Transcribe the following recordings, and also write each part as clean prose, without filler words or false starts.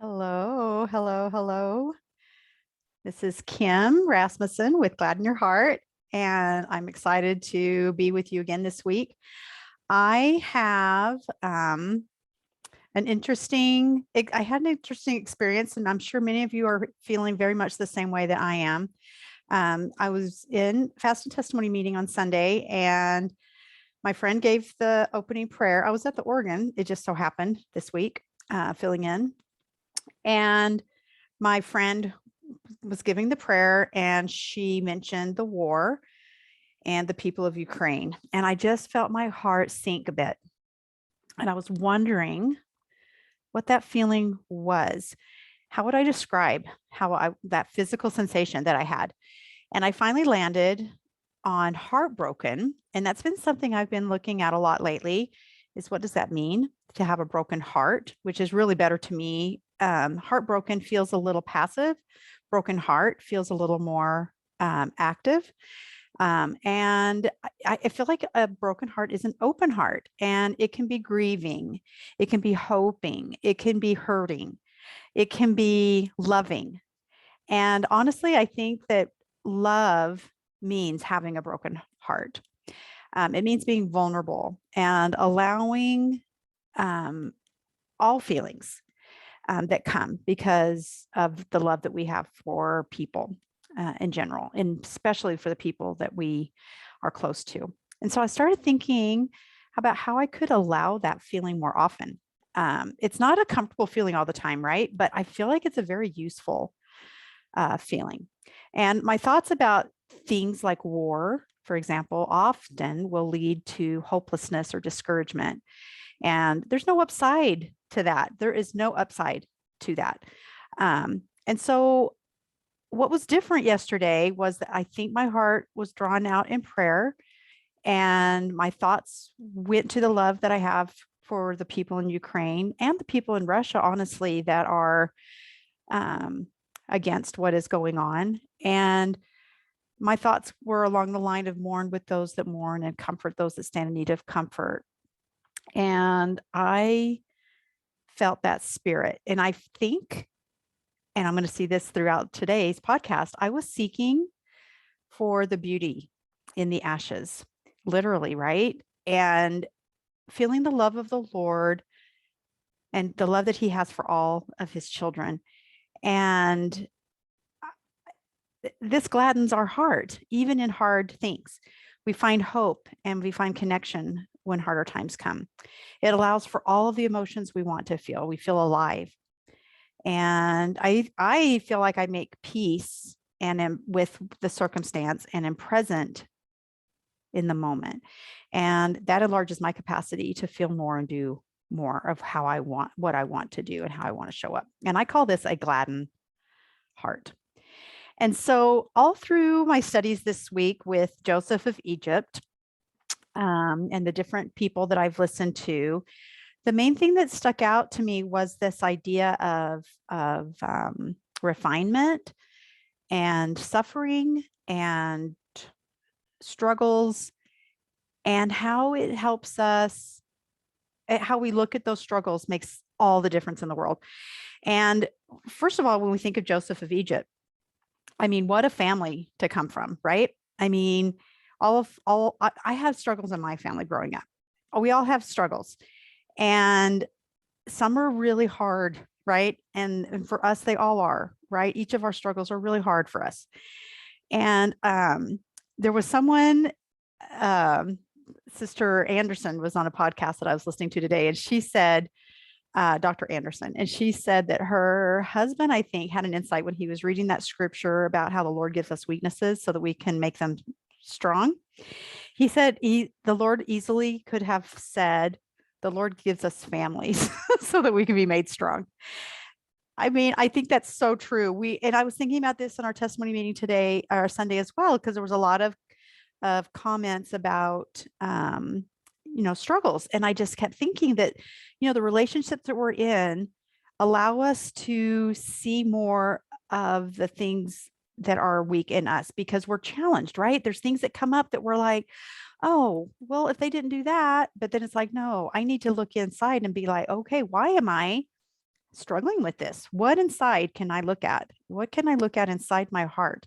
Hello, hello, hello. This is Kim Rasmussen with Glad in Your Heart, and I'm excited to be with you again this week. I have I had an interesting experience, and I'm sure many of you are feeling very much the same way that I am. I was in Fast and Testimony meeting on Sunday, and my friend gave the opening prayer. I was at the organ, it just so happened this week, filling in. And my friend was giving the prayer and she mentioned the war and the people of Ukraine. And I just felt my heart sink a bit. And I was wondering what that feeling was. How would I describe that physical sensation that I had? And I finally landed on heartbroken. And that's been something I've been looking at a lot lately is what does that mean to have a broken heart, which is really better to me. Heartbroken feels a little passive. Broken heart feels a little more active. And I feel like a broken heart is an open heart, and it can be grieving, it can be hoping, it can be hurting, it can be loving. And honestly, I think that love means having a broken heart. It means being vulnerable and allowing all feelings that come because of the love that we have for people in general, and especially for the people that we are close to. And so I started thinking about how I could allow that feeling more often. It's not a comfortable feeling all the time, right? But I feel like it's a very useful feeling. And my thoughts about things like war, for example, often will lead to hopelessness or discouragement. And there's no upside to that. There is no upside to that. And so what was different yesterday was that I think my heart was drawn out in prayer and my thoughts went to the love that I have for the people in Ukraine and the people in Russia, honestly, that are against what is going on. And my thoughts were along the line of mourn with those that mourn and comfort those that stand in need of comfort. And I felt that spirit. And I think, and I'm going to see this throughout today's podcast, I was seeking for the beauty in the ashes, literally, right? And feeling the love of the Lord and the love that he has for all of his children. And this gladdens our heart, even in hard things. We find hope and we find connection when harder times come. It allows for all of the emotions we want to feel. We feel alive. And I feel like I make peace and am with the circumstance and am present in the moment. And that enlarges my capacity to feel more and do more of how I want, what I want to do and how I want to show up. And I call this a gladdened heart. And so all through my studies this week with Joseph of Egypt and the different people that I've listened to, the main thing that stuck out to me was this idea of refinement and suffering and struggles and how it helps us, how we look at those struggles makes all the difference in the world. And first of all, when we think of Joseph of Egypt, I mean, what a family to come from, right? I mean, I have struggles in my family growing up. We all have struggles. And some are really hard, right? And for us, they all are, right? Each of our struggles are really hard for us. And there was someone, Sister Anderson was on a podcast that I was listening to today, and she said, Dr. Anderson, and she said that her husband, I think, had an insight when he was reading that scripture about how the Lord gives us weaknesses so that we can make them strong. He said the Lord easily could have said, the Lord gives us families so that we can be made strong. I mean, I think that's so true. And I was thinking about this in our testimony meeting today, or Sunday as well, because there was a lot of comments about, struggles. And I just kept thinking that, the relationships that we're in allow us to see more of the things that are weak in us because we're challenged, right? There's things that come up that we're like, oh, well, if they didn't do that, but then it's like, no, I need to look inside and be like, okay, why am I struggling with this. What inside can I look at? What can I look at inside my heart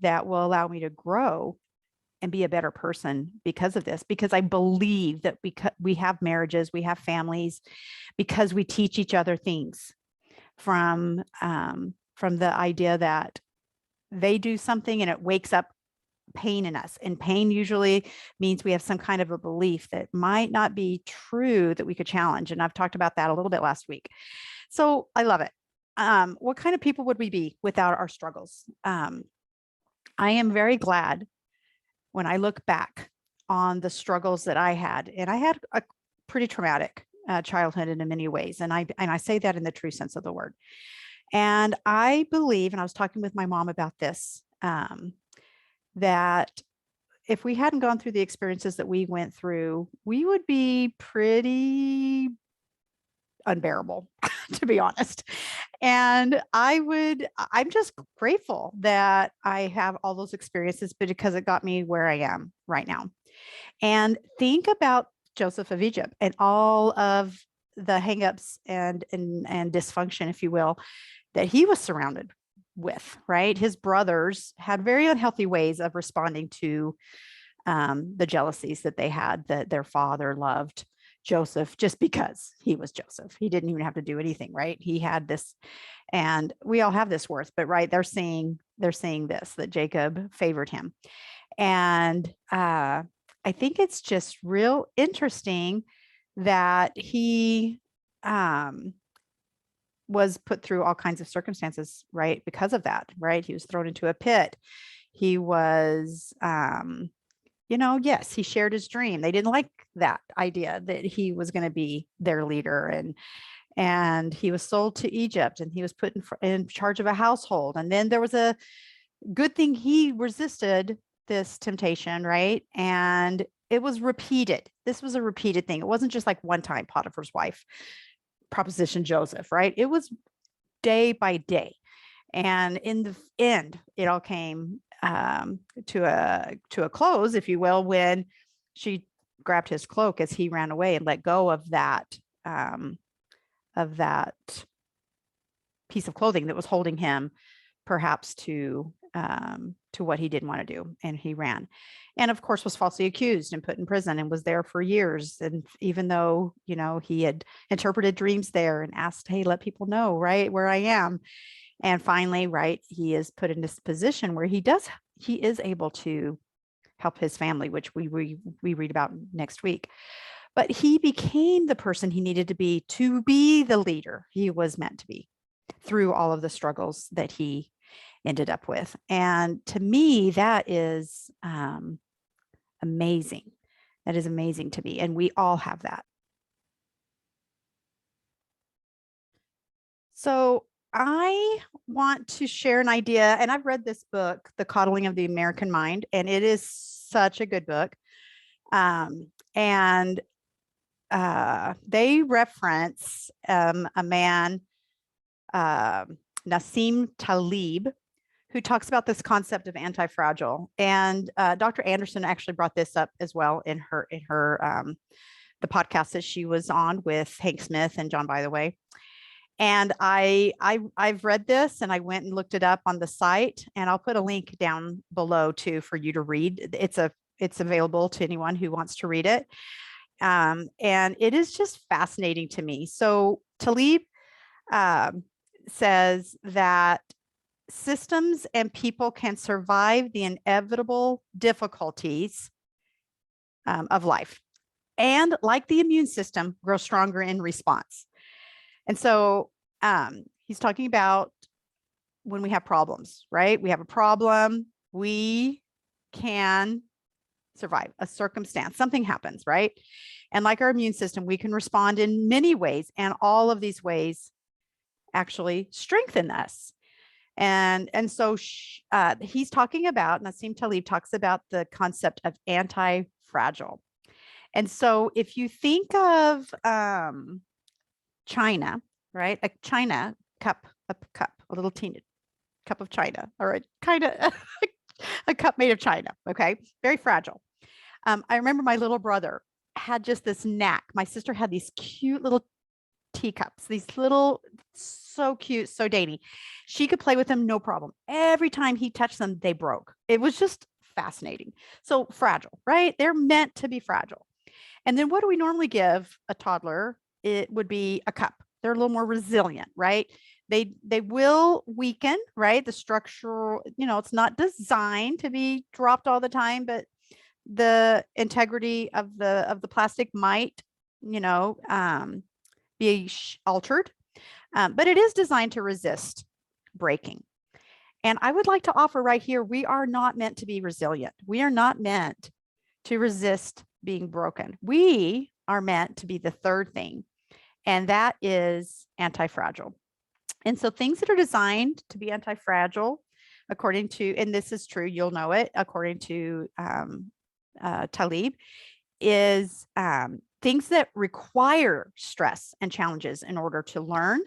that will allow me to grow and be a better person because of this? Because I believe that we have marriages, we have families, because we teach each other things from the idea that they do something and it wakes up pain in us. And pain usually means we have some kind of a belief that might not be true that we could challenge. And I've talked about that a little bit last week. So I love it. What kind of people would we be without our struggles? I am very glad when I look back on the struggles that I had, and I had a pretty traumatic childhood in many ways, and I say that in the true sense of the word. And I believe, and I was talking with my mom about this, that if we hadn't gone through the experiences that we went through, we would be pretty unbearable, to be honest. And I'm just grateful that I have all those experiences, but because it got me where I am right now. And think about Joseph of Egypt and all of the hangups and dysfunction, if you will, that he was surrounded with, right? His brothers had very unhealthy ways of responding to the jealousies that they had, that their father loved Joseph just because he was Joseph. He didn't even have to do anything, right? He had this, and we all have this worth, but right, they're seeing this, that Jacob favored him. And I think it's just real interesting that he was put through all kinds of circumstances, right? Because of that, right? He was thrown into a pit. He was, yes, he shared his dream. They didn't like that idea that he was going to be their leader, and he was sold to Egypt, and he was put in charge of a household. And then there was a good thing he resisted this temptation, right? And it was repeated. This was a repeated thing. It wasn't just like one time Potiphar's wife proposition Joseph, right? It was day by day. And in the end, it all came to a close, if you will, when she grabbed his cloak as he ran away and let go of that piece of clothing that was holding him, perhaps to what he didn't want to do, and he ran, and of course was falsely accused and put in prison and was there for years. And even though he had interpreted dreams there and asked, hey, let people know right where I am, and finally, right, he is put in this position where he is able to help his family, which we read about next week. But he became the person he needed to be the leader he was meant to be through all of the struggles that he ended up with. And to me, that is amazing. That is amazing to me. And we all have that. So I want to share an idea, and I've read this book, The Coddling of the American Mind, and it is such a good book. And they reference a man, Nassim Taleb, who talks about this concept of anti-fragile. And Dr. Anderson actually brought this up as well in her the podcast that she was on with Hank Smith and John By the Way. And I've read this, and I went and looked it up on the site, and I'll put a link down below too for you to read. It's available to anyone who wants to read it. And it is just fascinating to me. So Taleb says that systems and people can survive the inevitable difficulties of life, and like the immune system, grow stronger in response. And so he's talking about when we have problems, right? We have a problem, we can survive a circumstance, something happens, right? And like our immune system, we can respond in many ways, and all of these ways actually strengthen us. And so he's talking about, Nassim Taleb talks about the concept of anti-fragile. And so if you think of China, right? A China cup, a little teeny cup of China, or a kind of a cup made of China. Okay. Very fragile. I remember my little brother had just this knack. My sister had these cute little teacups, these little So cute, so dainty. She could play with them, no problem. Every time he touched them, they broke. It was just fascinating. So fragile, right? They're meant to be fragile. And then what do we normally give a toddler? It would be a cup. They're a little more resilient, right? They will weaken, right? The structural, it's not designed to be dropped all the time, but the integrity of the plastic might, be altered, but it is designed to resist breaking. And I would like to offer right here, we are not meant to be resilient. We are not meant to resist being broken. We are meant to be the third thing, and that is anti-fragile. And so things that are designed to be anti-fragile, according to, and this is true, you'll know it, according to Talib, is things that require stress and challenges in order to learn,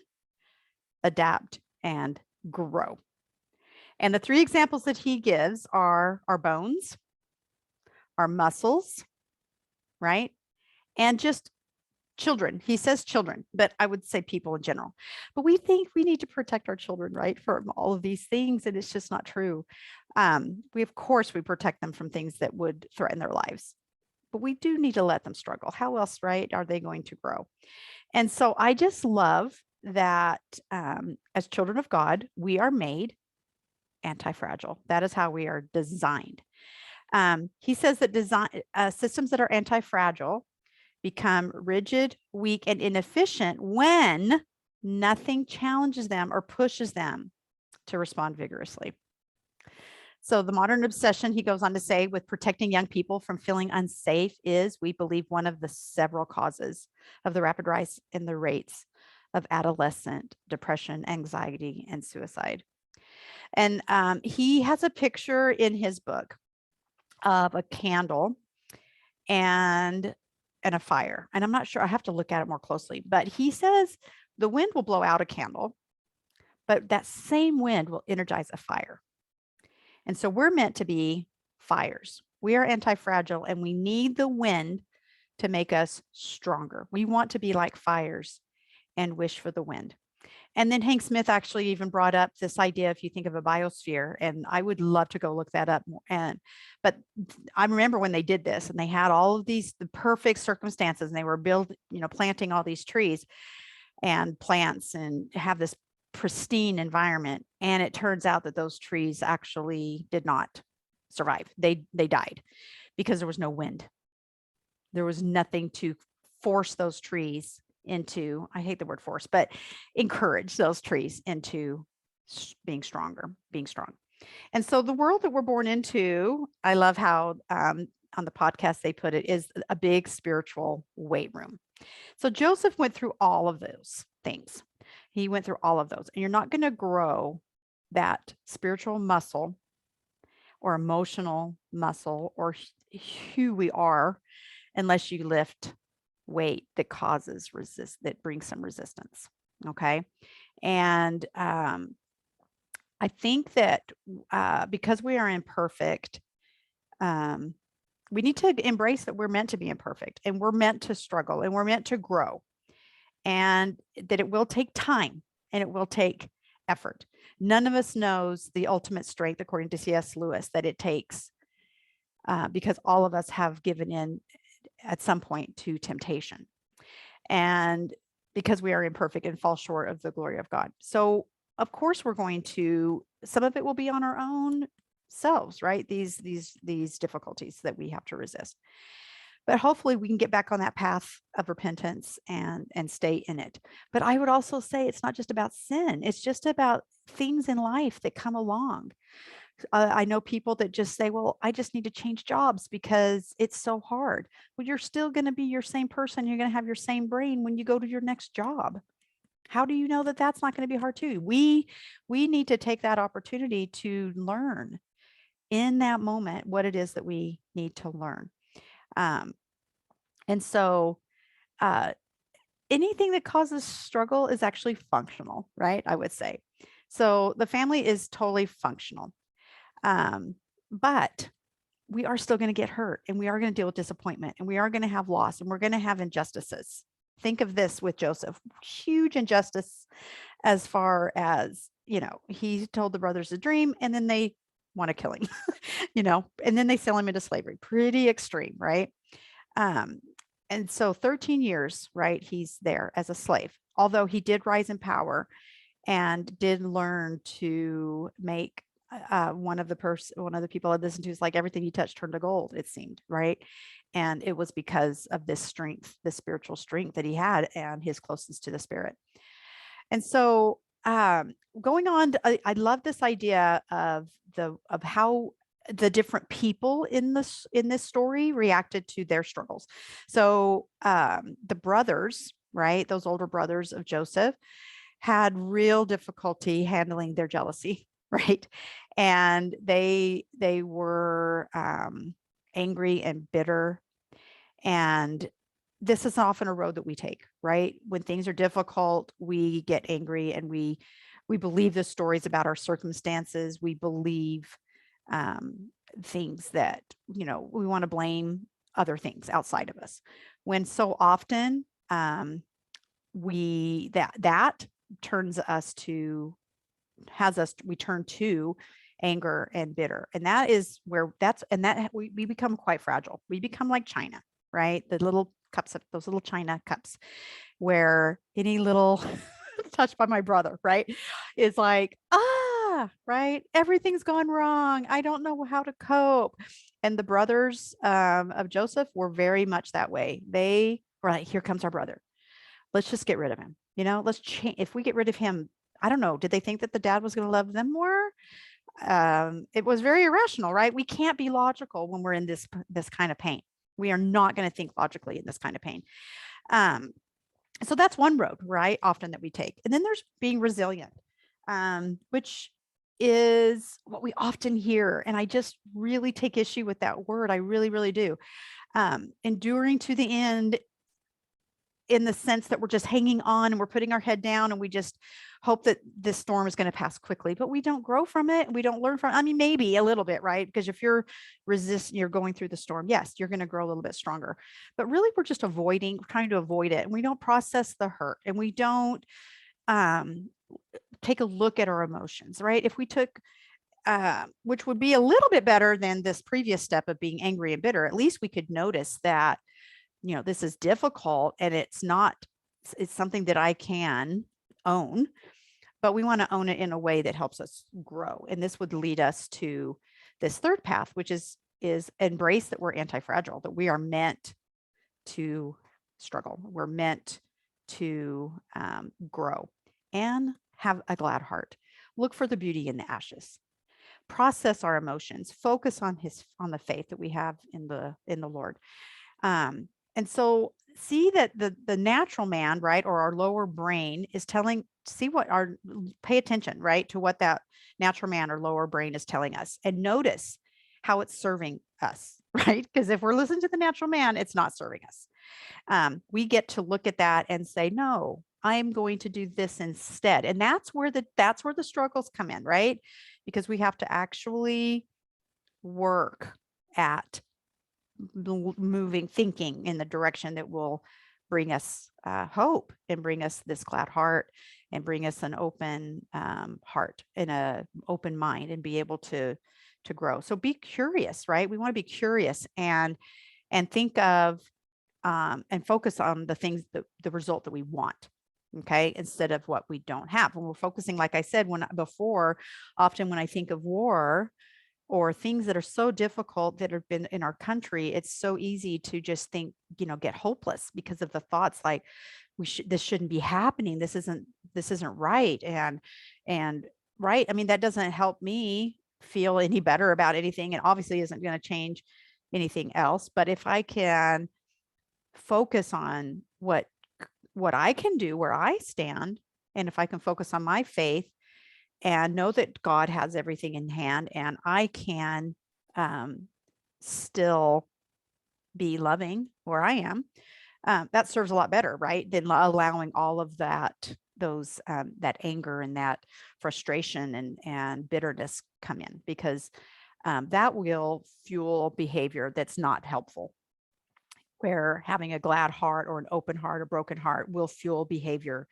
adapt, and grow. And the three examples that he gives are our bones, our muscles, right? And just children. He says children, but I would say people in general. But we think we need to protect our children, right, from all of these things, and it's just not true. Of course, we protect them from things that would threaten their lives, but we do need to let them struggle. How else, right, are they going to grow? And so I just love that as children of God, we are made anti-fragile. That is how we are designed. He says that systems that are anti-fragile become rigid, weak, and inefficient when nothing challenges them or pushes them to respond vigorously. So the modern obsession, he goes on to say, with protecting young people from feeling unsafe is, we believe, one of the several causes of the rapid rise in the rates of adolescent depression, anxiety, and suicide. And he has a picture in his book of a candle and a fire. And I'm not sure, I have to look at it more closely, but he says the wind will blow out a candle, but that same wind will energize a fire. And so we're meant to be fires. We are anti-fragile, and we need the wind to make us stronger. We want to be like fires and wish for the wind. And then Hank Smith actually even brought up this idea, if you think of a biosphere, and I would love to go look that up more. But I remember when they did this, and they had all of the perfect circumstances, and they were planting all these trees and plants and have this pristine environment. And it turns out that those trees actually did not survive. They died because there was no wind. There was nothing to force those trees into, I hate the word force, but encourage those trees into being stronger, being strong. And so the world that we're born into, I love how on the podcast they put it, is a big spiritual weight room. So Joseph went through all of those things. He went through all of those, and you're not going to grow that spiritual muscle or emotional muscle or who we are unless you lift weight that that brings some resistance. Okay. And I think that because we are imperfect, we need to embrace that we're meant to be imperfect, and we're meant to struggle, and we're meant to grow, and that it will take time and it will take effort. None of us knows the ultimate strength, according to C.S. Lewis, that it takes, because all of us have given in at some point to temptation, and because we are imperfect and fall short of the glory of God. So of course we're going to, some of it will be on our own selves, right? These difficulties that we have to resist. But hopefully we can get back on that path of repentance and stay in it. But I would also say it's not just about sin. It's just about things in life that come along. I know people that just say, well, I just need to change jobs because it's so hard. Well, you're still going to be your same person. You're going to have your same brain when you go to your next job. How do you know that that's not going to be hard too? We need to take that opportunity to learn in that moment what it is that we need to learn. And so anything that causes struggle is actually functional, right? I would say. So the family is totally functional. But we are still going to get hurt, and we are going to deal with disappointment, and we are going to have loss, and we're going to have injustices. Think of this with Joseph, huge injustice as far as, he told the brothers a dream and then they want to kill him, and then they sell him into slavery. Pretty extreme, right? Um, and so 13 years, right, he's there as a slave, although he did rise in power and did learn to make one of the people I listened to is like everything he touched turned to gold, it seemed, right? And it was because of this strength, this spiritual strength that he had and his closeness to the spirit. And so going on, I love this idea of how the different people in this story reacted to their struggles. So the brothers, right, those older brothers of Joseph, had real difficulty handling their jealousy, right? And they were angry and bitter. And this is often a road that we take, right? When things are difficult, we get angry and we believe the stories about our circumstances. We believe things that, we want to blame other things outside of us. When so often that turns us to we turn to anger and bitter, and that is where that's and that we become quite fragile. We become like china, right? The little cups of those little china cups, where any little touch by my brother, right, is like, right, everything's gone wrong, I don't know how to cope. And the brothers of Joseph were very much that way. They were like, here comes our brother, let's just get rid of him. Let's change. If we get rid of him, I don't know. Did they think that the dad was going to love them more? It was very irrational, right? We can't be logical when we're in this kind of pain. We are not going to think logically in this kind of pain. So that's one road, right? Often that we take. And then there's being resilient, which is what we often hear. And I just really take issue with that word. I really, really do. Enduring to the end, in the sense that we're just hanging on and we're putting our head down and we just hope that this storm is going to pass quickly, but we don't grow from it. We don't learn from it. I mean, maybe a little bit, right? Because if you're you're going through the storm, yes, you're going to grow a little bit stronger, but really we're just trying to avoid it. And we don't process the hurt, and we don't take a look at our emotions, right? If we took which would be a little bit better than this previous step of being angry and bitter, at least we could notice that this is difficult and it's something that I can own, but we want to own it in a way that helps us grow. And this would lead us to this third path, which is embrace that we're anti-fragile, that we are meant to struggle. We're meant to grow and have a glad heart. Look for the beauty in the ashes. Process our emotions. Focus on the faith that we have in the Lord. And so see that the natural man, right, or our lower brain is pay attention, right, to what that natural man or lower brain is telling us, and notice how it's serving us, right? Because if we're listening to the natural man, it's not serving us. We get to look at that and say, no, I'm going to do this instead. And that's where the struggles come in, right? Because we have to actually work at thinking in the direction that will bring us hope and bring us this glad heart and bring us an open heart and a open mind and be able to grow. So be curious, right? We want to be curious and think of and focus on the things the result that we want. Okay, instead of what we don't have. When we're focusing, like I said, often when I think of war or things that are so difficult that have been in our country, it's so easy to just think, get hopeless because of the thoughts like this shouldn't be happening. This isn't right. And right. I mean, that doesn't help me feel any better about anything. And obviously isn't going to change anything else. But if I can focus on what I can do, where I stand, and if I can focus on my faith and know that God has everything in hand, and I can still be loving where I am, that serves a lot better, right? Than allowing all of that anger and that frustration and bitterness come in, because that will fuel behavior that's not helpful. Where having a glad heart or an open heart or broken heart will fuel behavior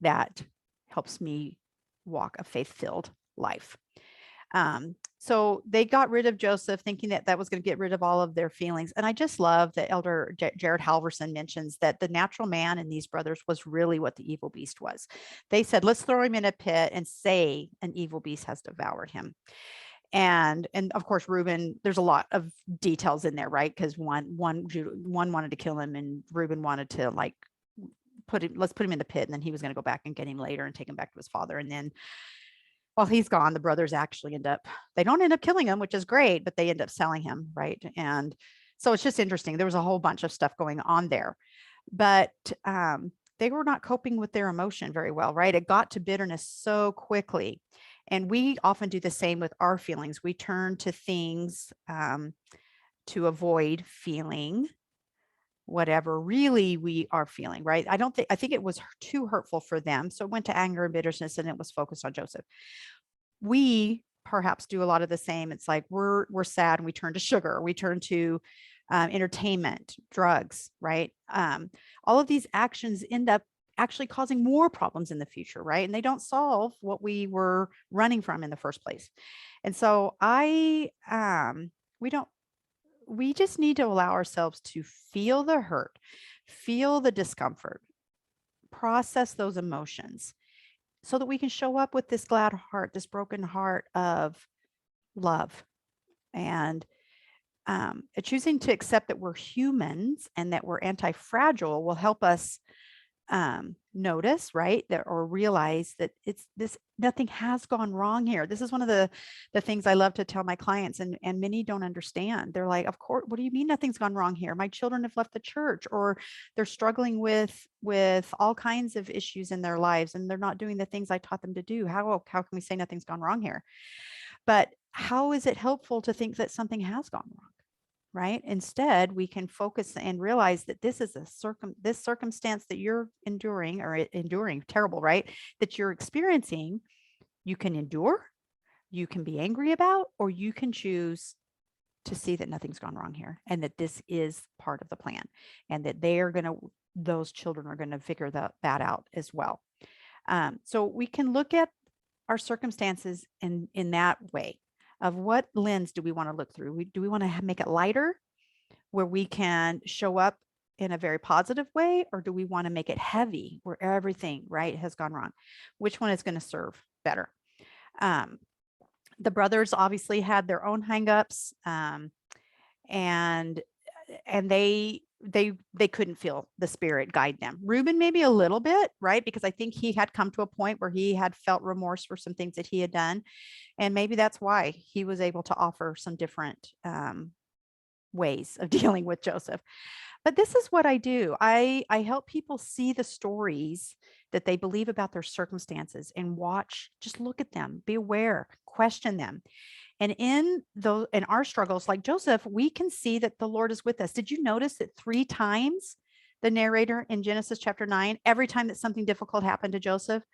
that helps me walk a faith-filled life. So they got rid of Joseph thinking that that was going to get rid of all of their feelings. And I just love that Elder Jared Halverson mentions that the natural man in these brothers was really what the evil beast was. They said, let's throw him in a pit and say an evil beast has devoured him. And of course Reuben, there's a lot of details in there, right? Because one wanted to kill him, and Reuben wanted to like let's put him in the pit, and then he was going to go back and get him later and take him back to his father. And then while he's gone, the brothers actually they don't end up killing him, which is great, but they end up selling him, right? And so it's just interesting. There was a whole bunch of stuff going on there, but they were not coping with their emotion very well, right? It got to bitterness so quickly. And we often do the same with our feelings. We turn to things to avoid feeling whatever really we are feeling, right? I think it was too hurtful for them. So it went to anger and bitterness, and it was focused on Joseph. We perhaps do a lot of the same. It's like we're sad and we turn to sugar, we turn to entertainment, drugs, right? All of these actions end up actually causing more problems in the future, right? And they don't solve what we were running from in the first place. And so we just need to allow ourselves to feel the hurt, feel the discomfort, process those emotions so that we can show up with this glad heart, this broken heart of love. And choosing to accept that we're humans and that we're anti-fragile will help us notice, right, that or realize that nothing has gone wrong here. This is one of the things I love to tell my clients, and many don't understand. They're like, of course, what do you mean nothing's gone wrong here? My children have left the church, or they're struggling with all kinds of issues in their lives, and they're not doing the things I taught them to do. How can we say nothing's gone wrong here? But how is it helpful to think that something has gone wrong? Right? Instead, we can focus and realize that this is this circumstance that you're enduring, terrible, right? That you're experiencing, you can endure, you can be angry about, or you can choose to see that nothing's gone wrong here, and that this is part of the plan, and that those children are going to figure that out as well. So we can look at our circumstances in that way. Of what lens do we want to look through? Do we want to make it lighter, where we can show up in a very positive way, or do we want to make it heavy, where everything, right, has gone wrong? Which one is going to serve better? The brothers obviously had their own hangups, and they couldn't feel the Spirit guide them. Reuben maybe a little bit, right? Because I think he had come to a point where he had felt remorse for some things that he had done. And maybe that's why he was able to offer some different ways of dealing with Joseph. But this is what I do. I help people see the stories that they believe about their circumstances and just look at them, be aware, question them. And in our struggles, like Joseph, we can see that the Lord is with us. Did you notice that 3 times the narrator in Genesis chapter 9, every time that something difficult happened to Joseph,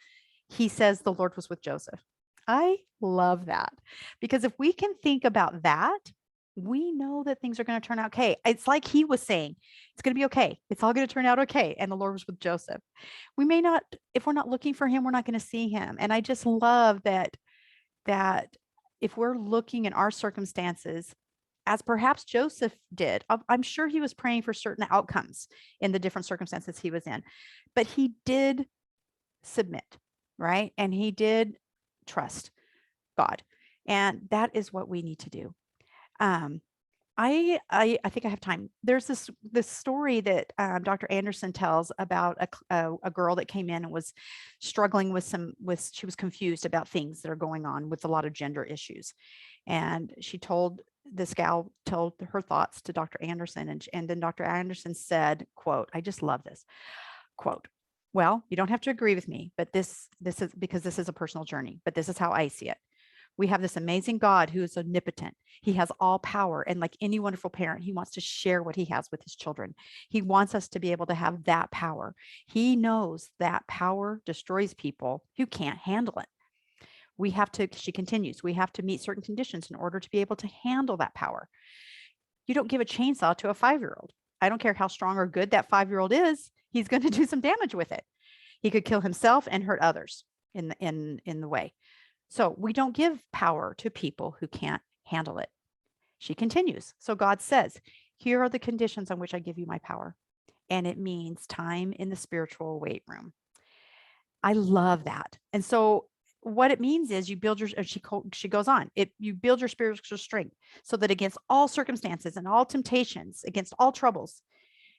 he says the Lord was with Joseph? I love that, because if we can think about that, we know that things are going to turn out okay. It's like he was saying, it's going to be okay. It's all going to turn out okay. And the Lord was with Joseph. We may not, if we're not looking for him, we're not going to see him. And I just love that if we're looking in our circumstances, as perhaps Joseph did, I'm sure he was praying for certain outcomes in the different circumstances he was in, but he did submit, right? And he did trust God. And that is what we need to do. I think I have time. There's this story that Dr. Anderson tells about a girl that came in and was struggling she was confused about things that are going on with a lot of gender issues. And this gal told her thoughts to Dr. Anderson, and then Dr. Anderson said, quote, I just love this quote. Well, you don't have to agree with me, but this is because this is a personal journey, but this is how I see it. We have this amazing God who is omnipotent. He has all power. And like any wonderful parent, he wants to share what he has with his children. He wants us to be able to have that power. He knows that power destroys people who can't handle it. She continues, we have to meet certain conditions in order to be able to handle that power. You don't give a chainsaw to a 5-year-old. I don't care how strong or good that 5-year-old is. He's going to do some damage with it. He could kill himself and hurt others. in the way. So we don't give power to people who can't handle it. She continues. So God says, here are the conditions on which I give you my power. And it means time in the spiritual weight room. I love that. And so what it means is you build your, she goes on, you build your spiritual strength so that against all circumstances and all temptations, against all troubles,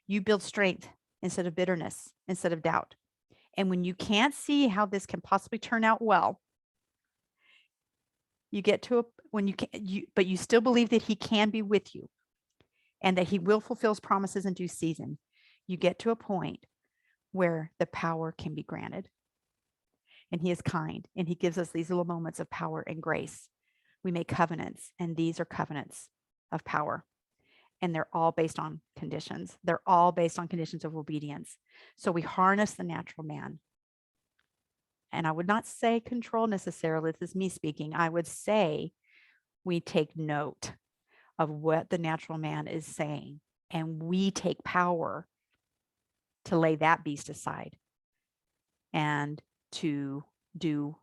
you build strength instead of bitterness, instead of doubt. And when you can't see how this can possibly turn out well, you get to a when you can but you still believe that he can be with you and that he will fulfill his promises in due season. You get to a point where the power can be granted. And he is kind and he gives us these little moments of power and grace. We make covenants, and these are covenants of power. And they're all based on conditions. They're all based on conditions of obedience. So we harness the natural man. And I would not say control necessarily. This is me speaking. I would say we take note of what the natural man is saying, and we take power to lay that beast aside and to do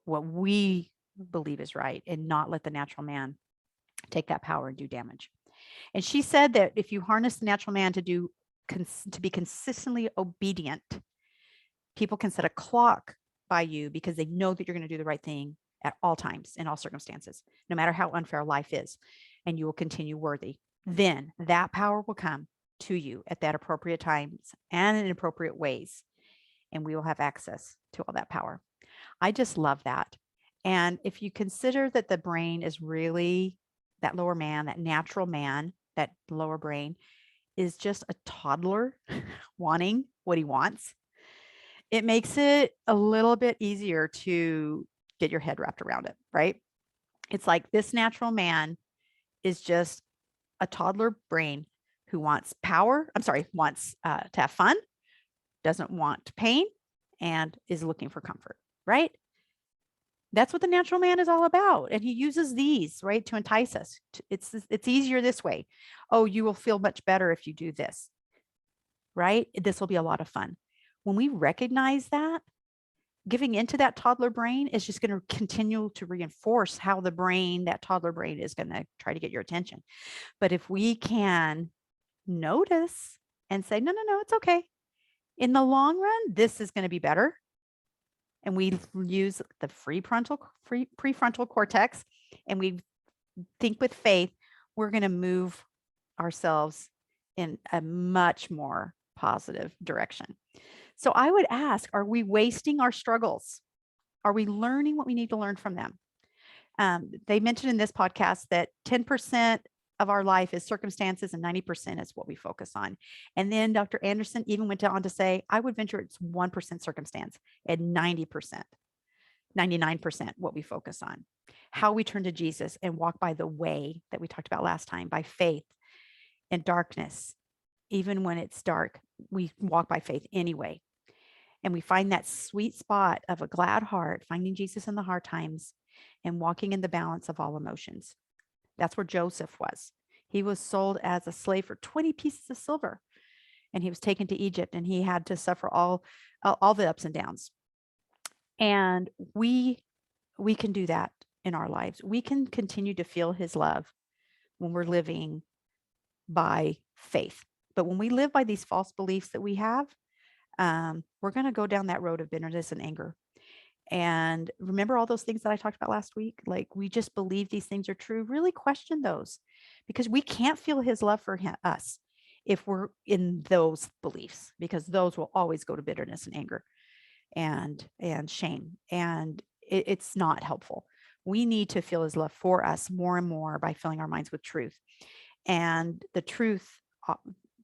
what we believe is right and not let the natural man take that power and do damage. And she said that if you harness the natural man to be consistently obedient, people can set a clock by you because they know that you're going to do the right thing at all times, in all circumstances, no matter how unfair life is, and you will continue worthy. Then that power will come to you at that appropriate times and in appropriate ways, and we will have access to all that power. I just love that. And if you consider that the brain is really that lower man, that natural man, that lower brain is just a toddler wanting what he wants, it makes it a little bit easier to get your head wrapped around it, right? It's like this natural man is just a toddler brain who wants power. I'm sorry, wants to have fun, doesn't want pain, and is looking for comfort, right? That's what the natural man is all about. And he uses these, right, to entice us. It's easier this way. Oh, you will feel much better if you do this, right? This will be a lot of fun. When we recognize that, giving into that toddler brain is just going to continue to reinforce how that toddler brain is going to try to get your attention. But if we can notice and say, no, it's okay. In the long run, this is going to be better. And we use the prefrontal cortex, and we think with faith, we're going to move ourselves in a much more positive direction. So I would ask, are we wasting our struggles? Are we learning what we need to learn from them? They mentioned in this podcast that 10% of our life is circumstances and 90% is what we focus on. And then Dr. Anderson even went on to say, I would venture it's 1% circumstance and 90%, 99% what we focus on. How we turn to Jesus and walk by the way that we talked about last time, by faith in darkness. Even when it's dark, we walk by faith anyway. And we find that sweet spot of a glad heart, finding Jesus in the hard times and walking in the balance of all emotions. That's where Joseph was. He was sold as a slave for 20 pieces of silver, and he was taken to Egypt, and he had to suffer all the ups and downs. And we can do that in our lives. We can continue to feel his love when we're living by faith. But when we live by these false beliefs that we have, we're going to go down that road of bitterness and anger. And remember all those things that I talked about last week? Like, we just believe these things are true. Really question those, because we can't feel his love for us if we're in those beliefs, because those will always go to bitterness and anger and shame. And it's not helpful. We need to feel his love for us more and more by filling our minds with truth. And the truth,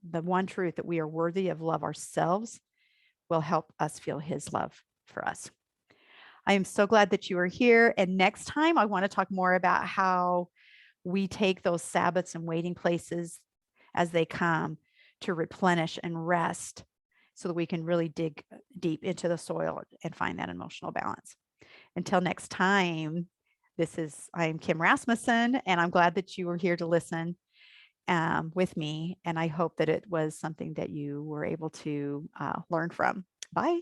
the one truth that we are worthy of love ourselves, will help us feel his love for us. I am so glad that you are here. And next time, I want to talk more about how we take those Sabbaths and waiting places as they come to replenish and rest so that we can really dig deep into the soil and find that emotional balance. Until next time, I am Kim Rasmussen, and I'm glad that you were here to listen with me. And I hope that it was something that you were able to learn from. Bye.